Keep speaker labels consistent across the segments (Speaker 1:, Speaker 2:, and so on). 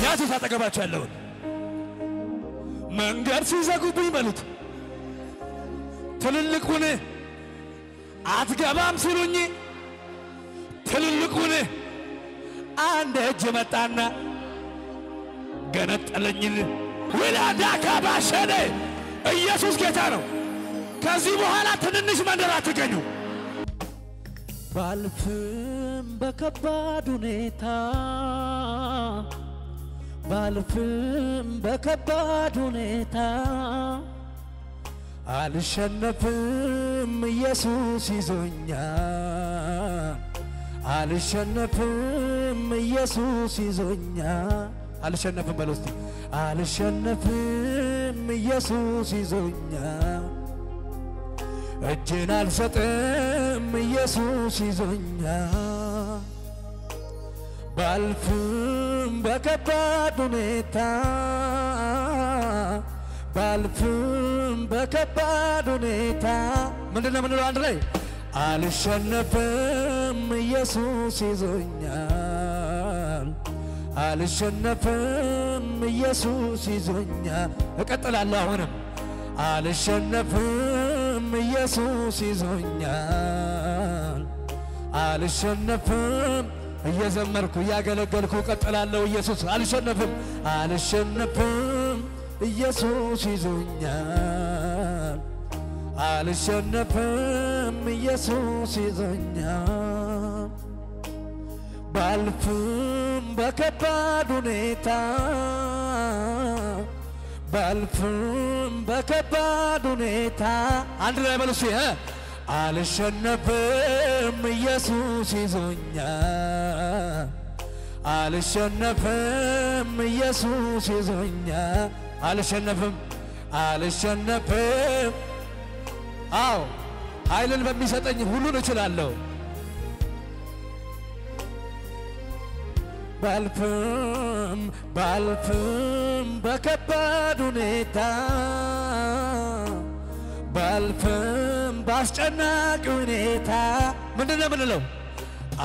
Speaker 1: ያዙት አጠገባቸው ያለውን መንገድ ሲዘጉብኝ በሉት ትልልቁን አትገባም ሲሉኝ ትልልቁን አንድ እጅ መጣና ገነጠለኝ ወላዳ ካባሸነ ኢየሱስ ጌታ ነው ከዚህ በኋላ ትንንሽ መንደር አትገኙ
Speaker 2: ባልፍም በከባድ ሁኔታ ባልፍም በከባድ ሁኔታ አልሸነፍም ኢየሱስ ይዞኛል አልሸነፍም ኢየሱስ ይዞኛል አልሸነፍም በሉስቲ አልሸነፍም ኢየሱስ ይዞኛል እጄን አልሰጥም ኢየሱስ ይዞኛል ባልፍም በከባድ ሁኔታ ባልፍም በከባድ ሁኔታ ምንድነው ምንለው አንድ ላይ አልሸነፍም ኢየሱስ ይዞኛል አልሸነፍም ኢየሱስ ይዞኛል እቀጥላለሁ አሁንም አልሸነፍም ኢየሱስ ይዞኛል አልሸነፍም እየዘመርኩ ያገለገልኩ እቀጥላለሁ ኢየሱስ አልሸነፍም አልሸነፍም ኢየሱስ ይዞኛል አልሸነፍም ኢየሱስ ይዞኛል ባልፍም በከባድ ሁኔታ ባልፍም በከባድ ሁኔታ አንድ ላይ በሉስ አልሸነፍም ኢየሱስ ይዞኛል አልሸነፍም ኢየሱስ ይዞኛል አልሸነፍም አልሸነፍም አው ኃይልን በሚሰጠኝ ሁሉን እችላለሁ ባልፍም በከባድ ሁኔታ ባልፍም ባስጨናቂ ሁኔታ ምንድነው ምንለው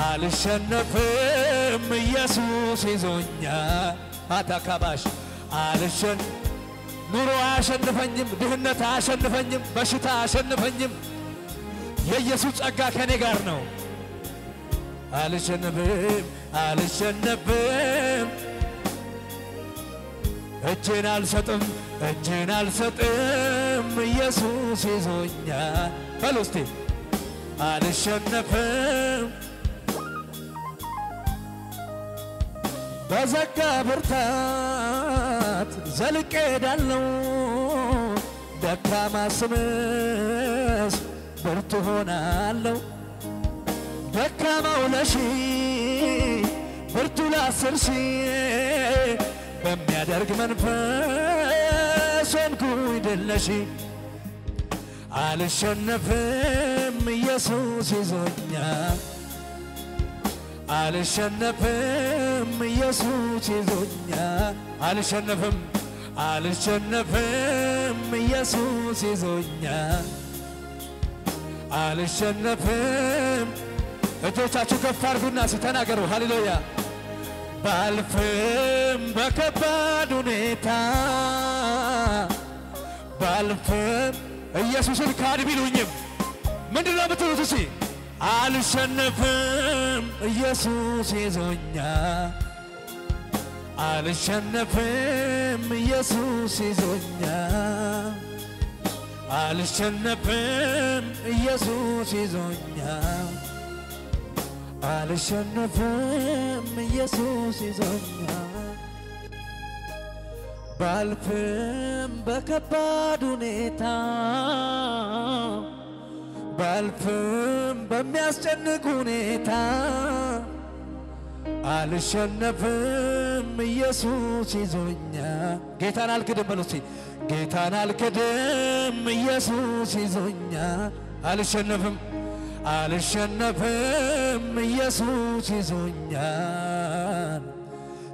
Speaker 2: አልሸነፍም ኢየሱስ ይዞኛል አታካባሽ ኑሮ አያሸንፈኝም ድህነት አያሸንፈኝም በሽታ አያሸንፈኝም የኢየሱስ ጸጋ ከኔ ጋር ነው አልሸነፍም እጄን አልሰጥም ኢየሱስ ይዞኛል በሉ እስቲ አልሸነፍም በዘጋ ብርታት ዘልቄ ሄዳለሁ ደካማ ስምስ ብርቱ ሆናለሁ ደካማው ለሺህ ብርቱ ለአስር ሺህ በሚያደርግ መንፈስ ሆንኩኝ ድል ነሺ አልሸነፍም ኢየሱስ ይዞኛል አልሸነፍም ኢየሱስ ይዞኛል አልሸነፍም ኢየሱስ ይዞኛል አልሸነፍም እጆቻችሁ ከፍ አድርጉና ሲተናገሩ ሃሌሉያ ባልፍም በከባድ ሁኔታ ባልፍም ኢየሱስን ካድ ቢሉኝም ምንድነው የምትሉት እስቲ አልሸነፍም ኢየሱስ ይዞኛል አልሸነፍም ኢየሱስ ይዞኛል አልሸነፍም ኢየሱስ ይዞኛል አልሸነፍም ኢየሱስ ይዞኛል ባልፍም በከባድ ሁኔታ ባልፍም በሚያስጨንቅ ሁኔታ አልሸነፍም ኢየሱስ ይዞኛል ጌታን አልክድም በሉ እስቲ ጌታን አልክድም ኢየሱስ ይዞኛል አልሸነፍም ኢየሱስ ይዞኛል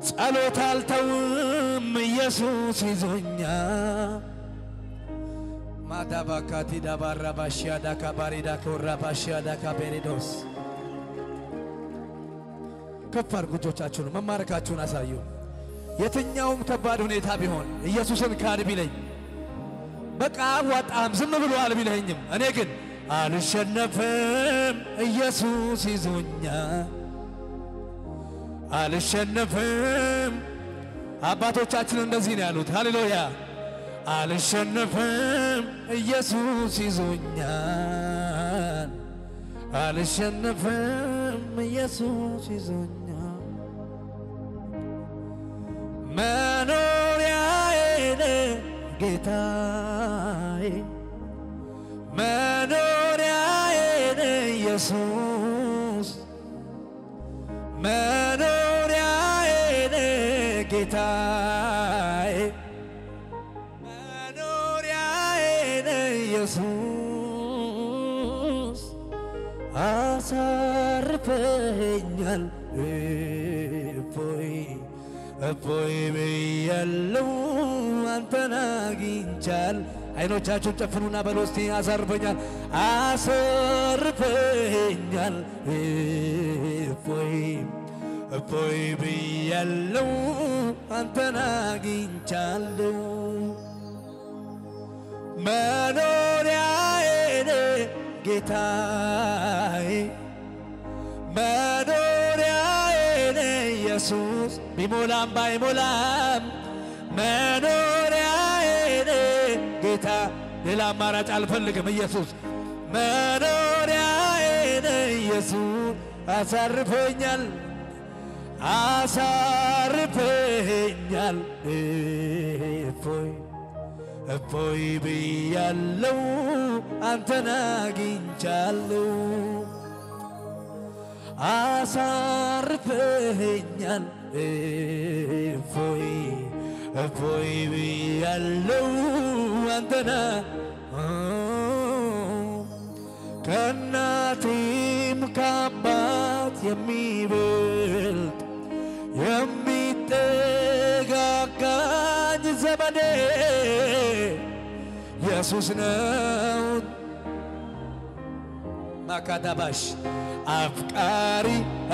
Speaker 2: ጸሎት አልተውም ኢየሱስ ይዞኛል ማዳባካቲ ዳባራባሽያ ዳካባሪዳ ኮራባሽያ ዳካቤሪዶስ ከፍ አድርጉ እጆቻችሁን መማረካችሁን አሳዩ የትኛውም ከባድ ሁኔታ ቢሆን ኢየሱስን ካድ ቢለኝ በቃ አዋጣም ዝም ብሎአል ቢለኝም እኔ ግን አልሸነፍም ኢየሱስ ይዞኛል አልሸነፍም አባቶቻችን እንደዚህ ነው ያሉት ሃሌሉያ አልሸነፍም ኢየሱስ ይዞኛል አልሸነፍም ኢየሱስ ይዞኛል መኖሪያዬ ጌታዬ መኖሪያዬ ኢየሱስ መኖሪያዬ ጌታዬ መኖሪያዬ ኢየሱስ አሳርፈኸኛል እፎይ ብያለሁ አንተን አግኝቻለሁ አይኖቻችሁን ጨፍኑና በሉ እስቲ አሳርፈኛል አሳርፈኛል እፎይ ብያለሁ አንተን አግኝቻለሁ መኖሪያዬ ጌታዬ መኖሪያዬ ኢየሱስ ቢሞላም ባይሞላም መኖሪያዬ ጌታ ሌላ አማራጭ አልፈልግም ኢየሱስ መኖሪያዬ ኢየሱስ አሳርፈኛል አሳርፈኛል እፎይ ብያለሁ አንተን አግኝቻለሁ አሳርፈኛል እፎይ ብያለሁ አንተን ከእናቴም ከአባት የሚበልጥ የሚጠጋጋኝ ዘመዴ ኢየሱስ ነው ማካዳባሽ አፍቃሪ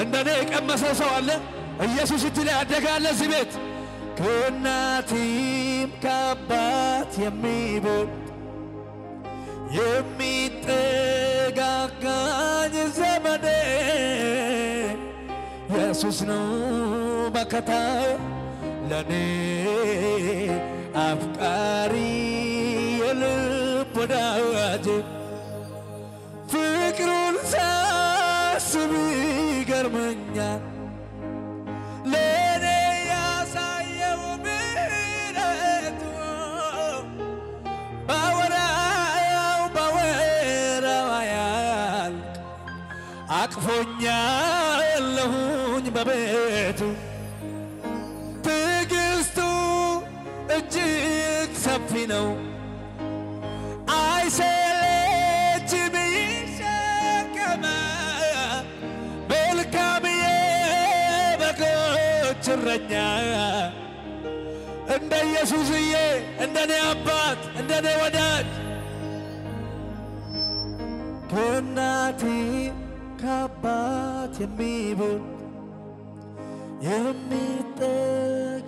Speaker 2: እንደኔ የቀመሰ ሰው አለ ኢየሱስ እጅ ላይ ያደጋለ እዚህ ቤት ከእናቴም ከአባት የሚበልጥ የሚጠጋጋኝ ዘመዴ ኢየሱስ ነው መከታ ለኔ አፍቃሪ የልብ ወዳጅ ፍቅሩን ሳስብ ይገርመኛል ለኔ ያሳየው ምሕረቱ ባወራው ያልቅ አቅፎኛለሁኝ በቤቱ ትዕግስቱ እጅግ ሰፊ ነው አይሰለችም ይሸከማል መልካም የበጎች እረኛ እንደ ኢየሱስዬ እንደኔ አባት እንደኔ ወዳጅ ከእናቴ ከአባት የሚበልጥ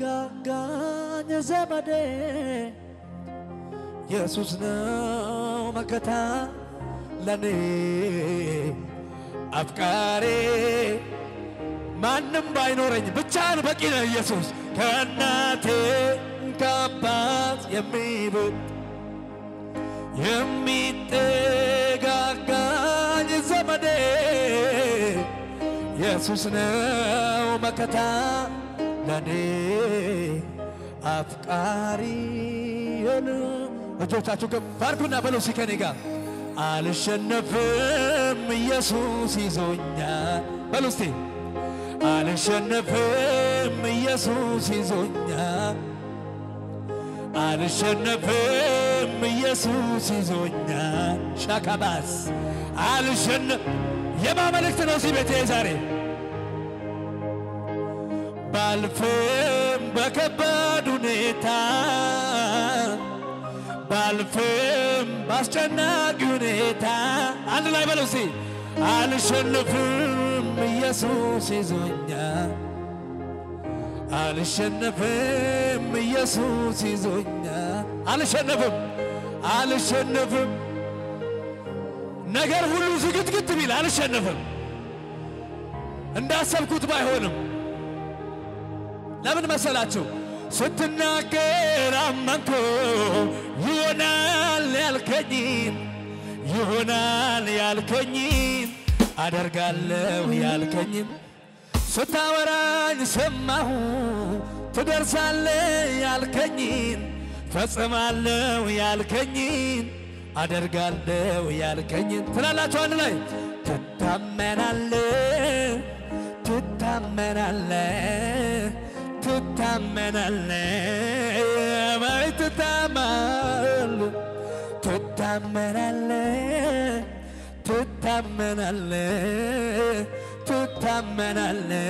Speaker 2: የሚጠጋጋኝ ዘመዴ ኢየሱስ ነው መከታ ለኔ አፍቃሪ ማንም ባይኖረኝ ብቻህን በቂ ነህ ኢየሱስ ከእናቴ ከአባት የሚበልጥ የሚጠጋጋኝ ዘመዴ ኢየሱስ ነው መከታ ለኔ አፍቃሪ እጆቻችሁ ከፍ አድርጉና በሉ እስኪ ከኔ ጋር አልሸነፍም ኢየሱስ ይዞኛል በሉ እስቲ አልሸነፍም ኢየሱስ ይዞኛል አልሸነፍም ኢየሱስ ይዞኛል ሻካባስ አልሸነፍ የማመልክት ነው እዚህ ቤቴ ዛሬ ባልፍም በከባድ ሁኔታ ባልፍም ባስጨናቂ ሁኔታ አንድ ላይ በለው እስቲ አልሸነፍም ኢየሱስ ይዞኛል አልሸነፍም ኢየሱስ ይዞኛል አልሸነፍም አልሸነፍም ነገር ሁሉ ዝግትግት ቢል አልሸነፍም እንዳሰብኩት ባይሆንም ለምን መሰላችሁ ስትናገር አመንኩ ይሆናል ያልከኝን አደርጋለሁ ያልከኝን ስታወራኝ ሰማሁ ትደርሳለህ ያልከኝን ፈጽማለሁ ያልከኝን አደርጋለሁ ያልከኝን ትላላችሁ አንድ ላይ ትታመናለህ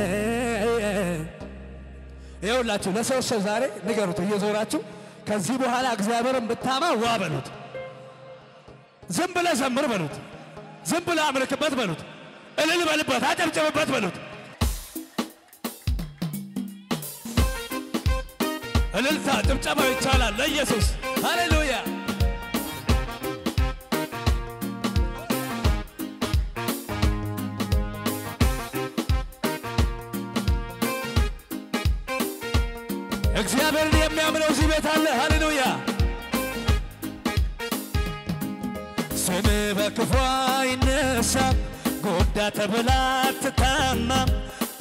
Speaker 2: ይኸውላችሁ ለሰዎች ዛሬ ንገሩት እየዞራችሁ ከዚህ በኋላ እግዚአብሔርን ብታማ ዋ በሉት ዝም ብለህ ዘምር በሉት ዝም ብለህ አምልክበት በሉት እልል በልበት አጨብጭብበት በሉት እልልታ ጭብጨባ ይቻላል ለኢየሱስ ሃሌሉያ እግዚአብሔርን የሚያምነው እዚህ ቤት አለ ሃሌሉያ ስም በክፉ አይነሳም ጎዳ ተብላ አትታማም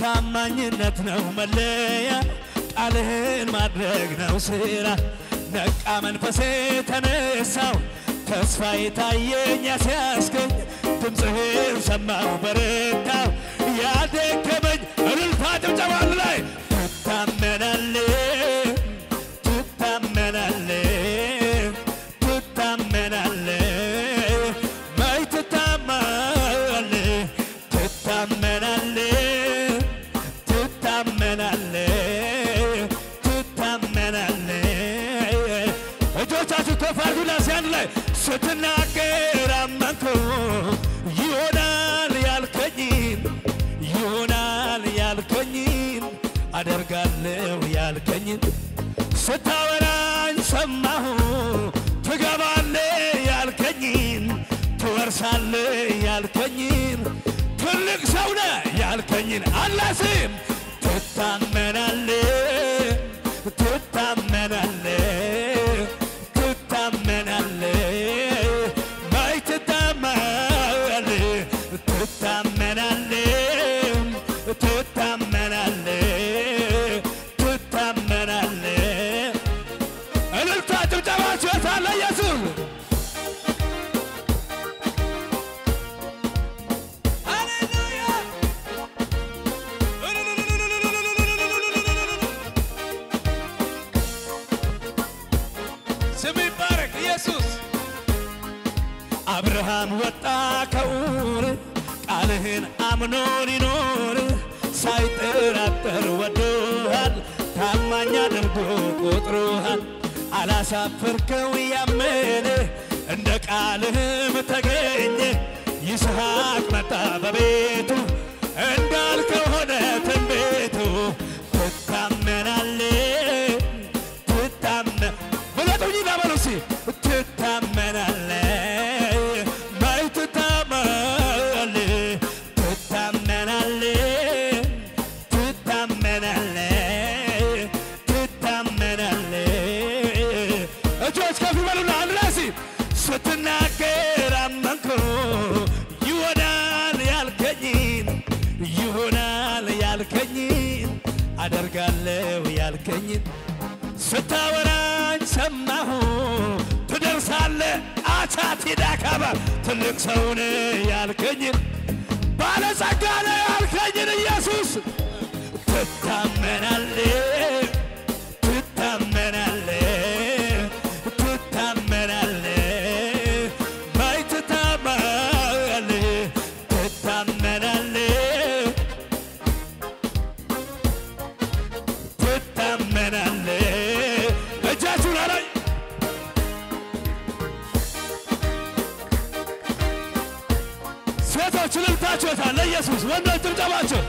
Speaker 2: ታማኝነት ነው መለያ ቃልህን ማድረግ ነው ስራ ነቃ መንፈሴ ተነሳው ተስፋዬ ታየኝ ሲያስገኝ ድምፅህን ሰማሁ በረታው ያደከመኝ እልልታ ጭብጨባ ላይ ስትናገር አመንኩ ይሆናል ያልከኝን አደርጋለሁ ያልከኝን ስታወራኝ ሰማሁ ትገባለህ ያልከኝን ትወርሳለህ ያልከኝን ትልቅ ሰው ነህ ያልከኝን አላስም ትታመናለህ እልልታ ጭብጨባችሁ የታለ ኢየሱስ ሃሌሉያ ስም ይባረክ ኢየሱስ አብርሃም ወጣ ከኡር ቃልህን አምኖ ሊኖር ሳይጠራጠር ወዶሃል ታማኝ አድርጎ ቆጥሮሃል አላሳፈርከው ያመነ እንደ ቃልህም ተገኘ ይስሐቅ መጣ በቤቱ እንዳልከው ሆነ ትንቢቱ ትታመናለህ ብለጡኝ ዳበሉሲ ትታመናለህ ስትናገር አመንኩ ይሆናል ያልከኝን አደርጋለሁ ያልከኝን ስታወራኝ ሰማሁ ትደርሳለህ አቻት ዳካባ ትልቅ ሰው ነህ ያልከኝን ባለጸጋ ነህ ያልከኝን ኢየሱስ ትታመናለህ ሴቶች እልልታችሁ የታለ ኢየሱስ ወንዶች ጭብጨባችሁ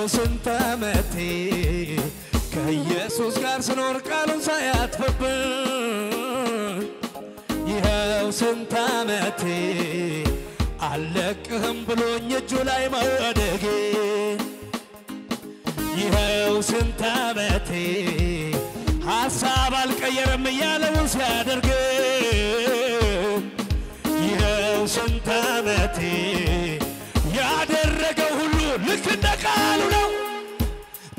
Speaker 2: ስንት ዓመቴ ከኢየሱስ ጋር ስኖር ቃሉን ሳያጥፍብኝ ይኸው ስንት ዓመቴ አልለቅህም ብሎኝ እጁ ላይ መውደጌ ይኸው ስንት ዓመቴ ሐሳብ አልቀየረም እያለውን ሲያደርግ ይኸው ስንት ዓመቴ ያደረገው ሁሉ ልክ እንደ ቃሉ ነው።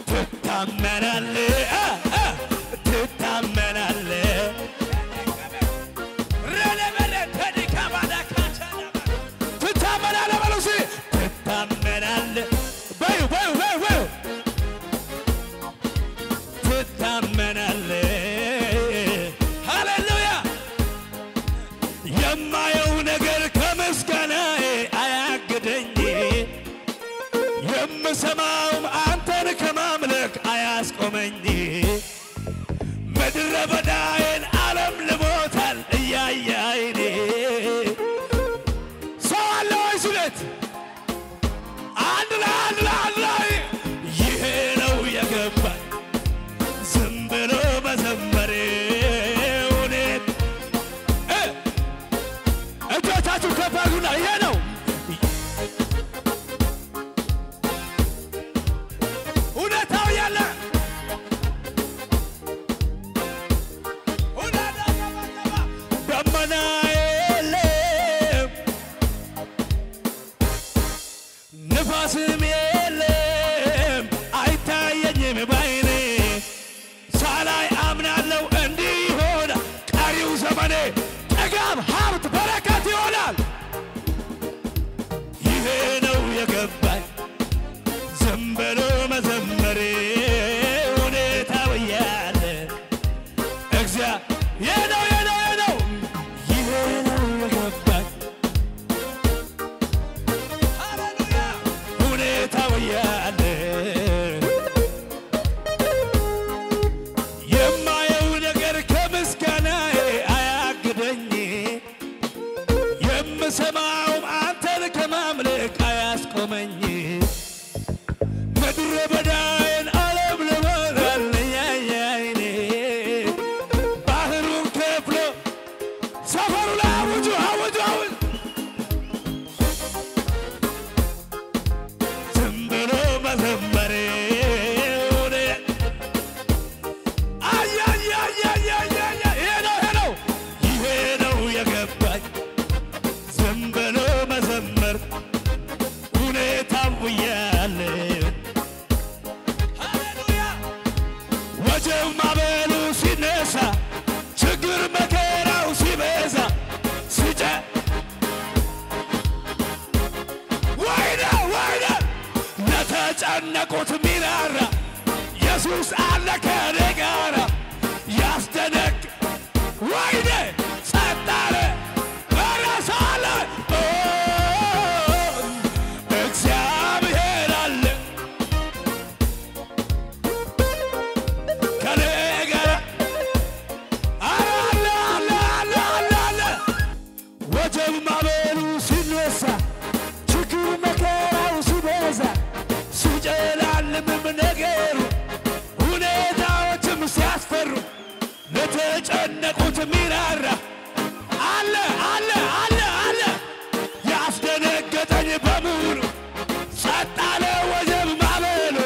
Speaker 2: ትታመናለህ ትታመናለህ ትታመናለህ በለው እስኪ ትታመናለህ በዩ በዩ በዩ በዩ ትታመናለህ ሃሌሉያ የማየው ነገር ከምስጋናዬ አያግደኝ የምሰማውም አንተን ከማምለክ አያስቆመኝ ምድረ በዳዬን ዓለም ልሞታል እያየ ዓይኔ ሰው አለ ወይ ስለት አንድ ላይ ይሄ ነው የገባኝ ዝም ብሎ መዘመሬ እውነት እጆቻችሁ ከፍ አድርጉና ይሄ ነው እውነታው ያለ ደመና የለም ንፋስም የለም አይታየኝም ባይኔ ሳላይ አምናለሁ እንዲህ ይሆናል ቀሪው ዘመኔ ጥጋብ ሀብት በረከት ይሆናል ይሄ ነው የገባኝ ዝም ብሎ መዘመሬ ሁኔታው ያለ እግዚአብሔር ነው ይሄ ነው የገባኝ ሃሌሉያ ሁኔታው ያለ የማየው ነገር ከምስጋናዬ አያግደኝ የምሰማውም አንተን ከማምለክ አያስቆመኝ ምድረ በዳዬን ዓለም ልሞታል እያየ ዓይኔ ባህሩን ከፍሎ ሰፈሩ ላይ አውጁ ዝም ብሎ መዘመሬ ይሄ ነው የገባኝ ዝም ብሎ መዘመር ሁኔታው ያለ ወጀብ ማዕበሉ ሲነሳ ችግር መከራው ሲበዛ ወይኔ ለተጨነቁት ሚራራ ኢየሱስ አለ ከኔ ጋራ ያስደነቅ ወይኔ ጸጥ አለ እረሳለ እግዚአብሔር አለ ከኔ ጋራ አለ ወጀብ ማዕበሉ ሲነሳ ችግር መከራው ሲበዛ ሲጨላልምም ነገሩ ሁኔታዎችም ሲያስፈሩ ለተጨነቁት ሚራራ አለ ያስደነገጠኝ በሙሉ ጸጥ አለ ወጀብ ማዕበሉ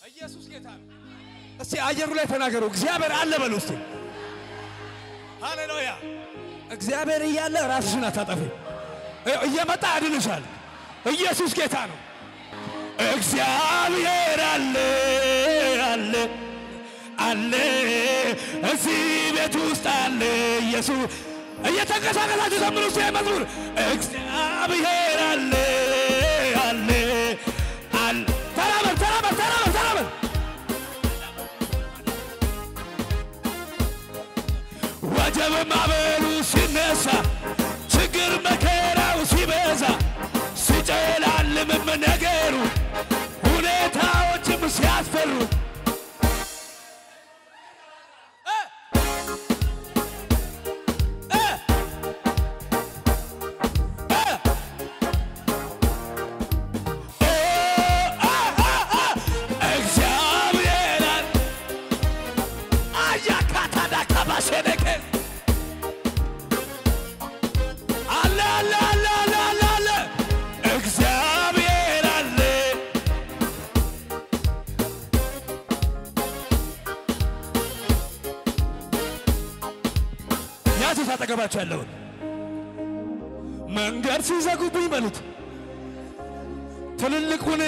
Speaker 2: ኢየሱስ ጌታ ነው እስቲ አየሩ ላይ ተናገሩ እግዚአብሔር አለ በሉ እስቲ ሃሌሉያ እግዚአብሔር እያለ ራስሽን አታጠፊ እየመጣ ያድንሻል ኢየሱስ ጌታ ነው እግዚአብሔር አለ እዚህ ቤት ውስጥ አለ ኢየሱስ እየተንቀሳቀሳችሁ ዘምሩ እስቲ መዝሙር እግዚአብሔር አለ ተራበል
Speaker 1: ነገሩ ሁኔታዎችም ሲያስፈሩ አጠገባቸው ያለውን መንገድ ሲዘጉብኝ በሉት ትልልቁን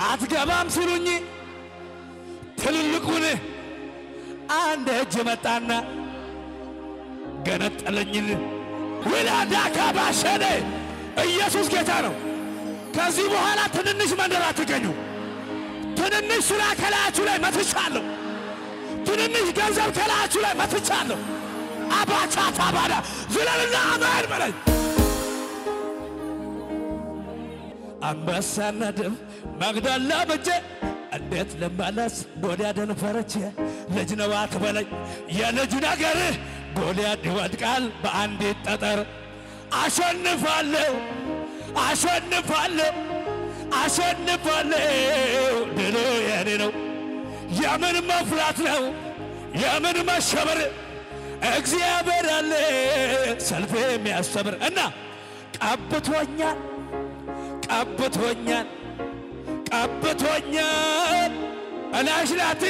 Speaker 1: አትገባም ሲሉኝ ትልልቁን አንድ እጅ መጣና ገነጠለኝ። ወላዳ ካባሸኔ ኢየሱስ ጌታ ነው። ከዚህ በኋላ ትንንሽ መንደር አትገኙ። ትንንሽ ሥራ ከላያችሁ ላይ መትቻለሁ። ትንንሽ ገንዘብ ከላያችሁ ላይ መትቻለሁ። አባቻታ ባዳ ዝለልና አሜን በለኝ። አንበሳና ድብ መግደላ በጀ እንዴት ለማላስ ጎልያድን ፈረቼ ልጅ ነው አትበለኝ የልጅ ነገር ጎልያድ ይወድቃል በአንዲት ጠጠር። አሸንፋለሁ አሸንፋለሁ አሸንፋለሁ ድሉ የኔ ነው። የምን መፍራት ነው የምን መሸበር እግዚአብሔር አለ ሰልፍ የሚያስተምር እና ቀብቶኛል ቀብቶኛል ቀብቶኛል አላሽላቲ